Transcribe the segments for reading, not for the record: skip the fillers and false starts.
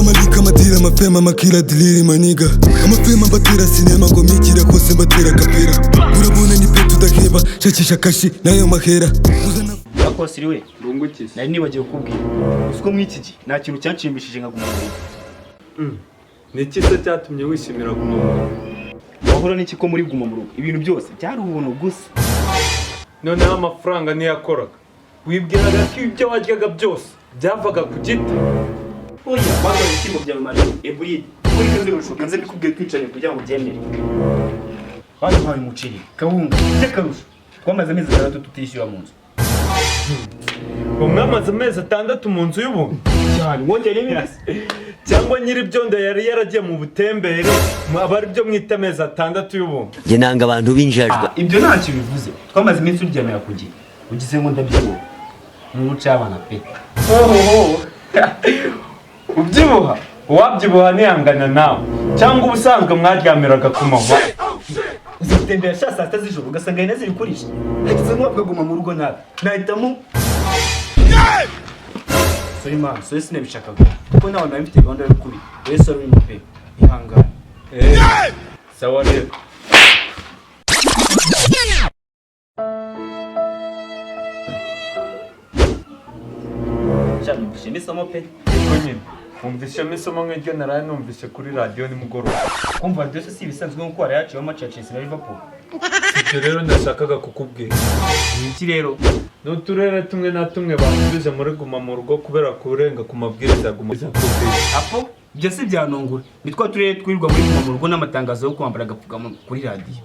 malika matira mapema makila diliri maniga amapema batira sinema ngo mikira kose batera kapera urabona ni petu dakeba shakisha kashi nayo mahera akosiri we Rungukise nari nibagiye kukubwira uko mwikiji nta kintu cyanshimishije nka guma ni cyiza cyatumye wishimira guma mu rugo wahora n'iki ko muri guma mu rugo ibintu byose byari ubuntu gusa noneho amafaranga niyakoraga wibwiraga ko ibyo waryaga byose byavaga ku giti oya bagora ibishyimbo bya mari eburide kuri kanze rushuka nze bikubwiye twicanye kugira ngo byemere hano hawe umuceri kawunga cy'akarusho twamaze amezi 3 tutishyura mu nzu umwamaze amezi 6 mu nzu y'ubuntu cyane wongere n'ibisi cyangwa nyiri byondo yari yaragiye mu butembere abari byo mwita amezi 6 y'ubuntu nge nanga abantu binjajwa ibyo nta kintu bivuze twamaze iminsi uryamira kugiye ugize ngo ndabyibuha n'umuco y'abana pe ubyibuha uwabyibuha niyangana nawe cyangwa ubusanzwe mwaryamiraga ku manywa uzitembera saa 6 z'ijoro ugasanga ine ziri kurisha hagize nk'uwapfa guma mu rugo nabi nahitamo sorry man sorry sinabishakaga kuko nawe nawe mfite gahunda yo kubi wese sorry mu pe ihangane sawa rero cyane gushima isomo pe ko nyine umvishe isomo nk'iryo naraye numvishe kuri radio nimugoroba kumva byose si ibisanzwe nk'uko wari yaciye Manchester na Liverpool ibyo rero ndashakaga kukubwira iki rero n'uturere tumwe na tumwe basubije muri guma mu rugo kubera kurenga ku mabwiriza ya guma apo ibyo si byanongura nitwa turere twirirwa muri guma mu rugo n'amatangazo yo kwambara agapfukamunwa kuri radio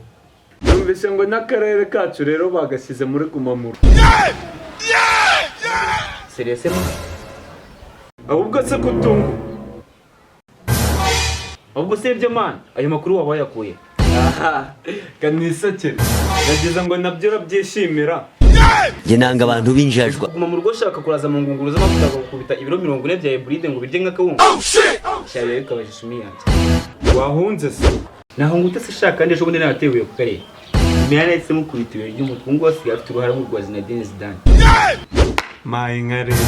numvishe ngo n'akarere kacu rero bagashyize muri guma mu rugo serese mo ahubwo se kutungu ahubwo se ibyo man ayo makuru waba yakuye aha kanisakere nagize ngo nabyo urabyishimira nge nanga abantu binjajwa guma mu rugo shaka kuraza mu ngunguru z'amavuta gukubita ibiro 40 bya eburide ngo birye nk'akawunga cyane reka bajishumi yanjye wahunze se naho ngute se shaka kandi ejo bundi natewe ku karere imyanya yetse mukubita ibiro ry'umutwe ngo wasigaye afite uruhare mu rwa Zinedine Zidane mayinga rero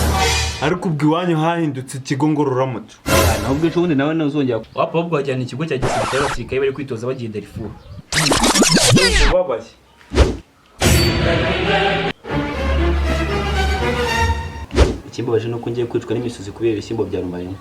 ariko ubwo iwanyu hahindutse ikigo ngororamuco naho ubwo ejo bundi nawe nazongera wapa ubwo wajyana ikigo cya gisirikare abasirikare bari kwitoza bagiye Darfur babaye ikimbabaje nuko ngiye kwicwa n'imisozi kubera ibishyimbo bya Rumarina